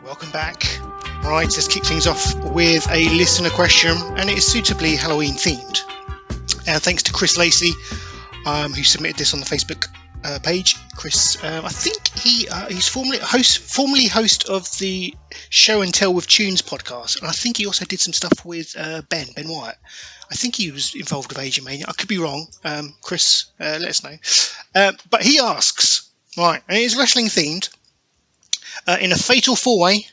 Welcome back. Right, let's kick things off with a listener question, and it is suitably Halloween themed. Thanks to Chris Lacey, who submitted this on the Facebook page. Chris, I think he's formerly host of the Show and Tell with Tunes podcast, and I think he also did some stuff with Ben Wyatt. I think he was involved with Asian Mania. I could be wrong. Chris, let us know. But he asks, right, and it is wrestling themed. In a fatal four-way,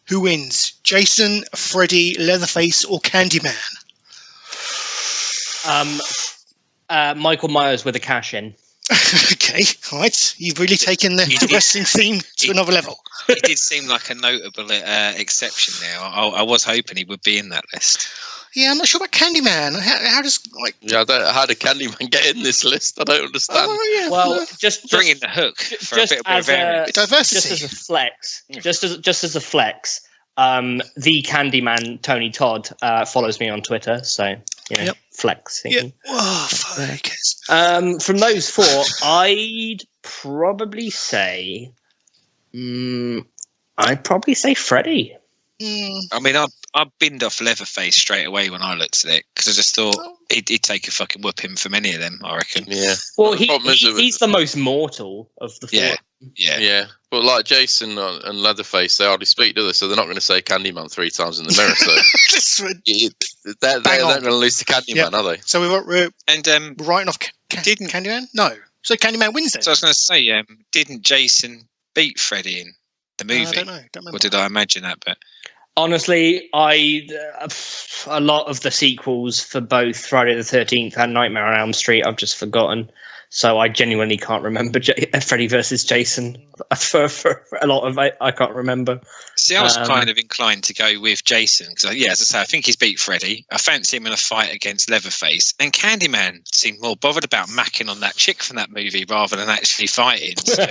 who wins? Jason, Freddy, Leatherface, or Candyman? Michael Myers with a cash-in. Okay, right. You've really taken the wrestling theme to another level. It did seem like a notable exception there. I was hoping he would be in that list. Yeah, I'm not sure about Candyman. How does how did Candyman get in this list? I don't understand. Oh, yeah. Well, just bring in the hook for a bit of variety. Diversity. Just as a flex, just as a flex. The Candyman Tony Todd follows me on Twitter, so flex. Yeah. Oh, focus. From those four, I'd probably say, Freddy. I mean, I binned off Leatherface straight away when I looked at it because I just thought he'd take a fucking whooping from any of them, I reckon. Yeah. Well, he's the most mortal of the four. Yeah. But like Jason and Leatherface, they hardly speak to this, so they're not going to say Candyman 3 times in the mirror. So they're not going to lose to Candyman, are they? So we're writing off Candyman? No. So Candyman wins then? So I was going to say, didn't Jason beat Freddy in the movie? I don't know. Don't remember. Or did I imagine that? But honestly, a lot of the sequels for both Friday the 13th and Nightmare on Elm Street I've just forgotten. So I genuinely can't remember Freddy versus Jason for a lot of it. I can't remember. See, I was kind of inclined to go with Jason because, as I say, I think he's beat Freddy. I fancy him in a fight against Leatherface. And Candyman seemed more bothered about macking on that chick from that movie rather than actually fighting. So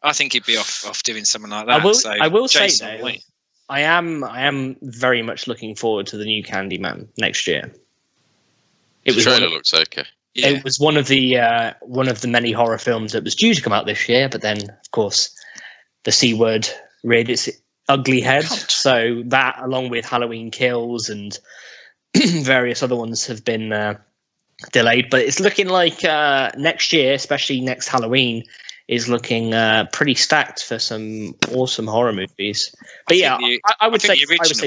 I think he'd be off doing something like that. I will say Jason though, I am very much looking forward to the new Candyman next year. The trailer looks okay. Yeah. It was one of the many horror films that was due to come out this year, but then, of course, the C word reared its ugly head. So that, along with Halloween Kills and various other ones, have been delayed. But it's looking like next year, especially next Halloween, is looking pretty stacked for some awesome horror movies. But I would say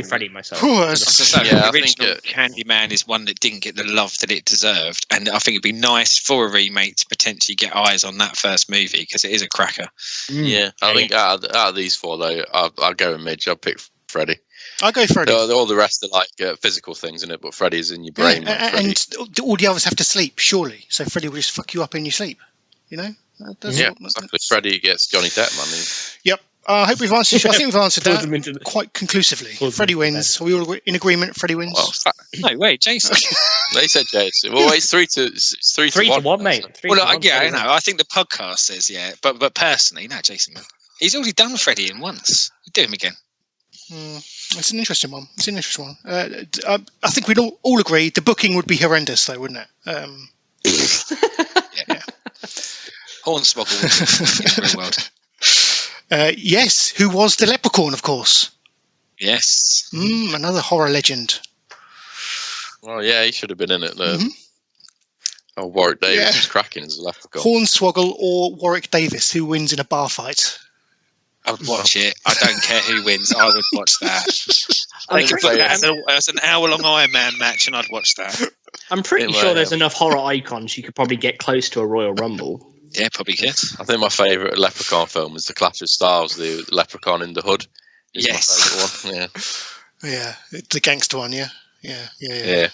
Freddy myself. The original Candyman is one that didn't get the love that it deserved, and I think it'd be nice for a remake to potentially get eyes on that first movie because it is a cracker. Yeah, I think out of these four though, I'll go with Midge. I'll pick Freddy. I'll go Freddy. All the rest are like physical things in it, but Freddy's in your brain. Yeah, and all the others have to sleep, surely. So Freddy will just fuck you up in your sleep, you know? Exactly. Freddy gets Johnny Depp, man. Yep. I hope we've answered. I think we've answered that quite conclusively. Freddy wins. Are we all in agreement? Freddy wins. Well, no, wait, Jason. They said Jason. Well, it's three to one, mate. I know. I think the podcast says but personally, no, Jason. He's already done Freddy in once. Do him again. It's an interesting one. I think we'd all agree the booking would be horrendous, though, wouldn't it? Yeah. Hornswoggle real world. Yes, who was the leprechaun, of course. Yes. Another horror legend. Well, yeah, he should have been in it. Warwick Davis was cracking as a leprechaun. Hornswoggle or Warwick Davis, who wins in a bar fight? I would watch it. I don't care who wins. I would watch that. They could put that as an hour-long Iron Man match, and I'd watch that. I'm pretty sure there's enough horror icons you could probably get close to a Royal Rumble. Yeah, probably could. I think my favourite Leprechaun film is The Clash of Stars, the Leprechaun in the Hood. Yes. My favourite one. Yeah, the gangster one, yeah. I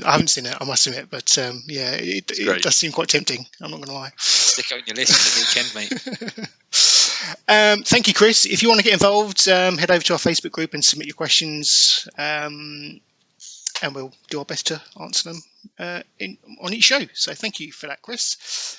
haven't seen it, I must admit, but it does seem quite tempting. I'm not going to lie. Stick it on your list for the weekend, mate. Thank you, Chris. If you want to get involved, head over to our Facebook group and submit your questions, and we'll do our best to answer them on each show. So thank you for that, Chris.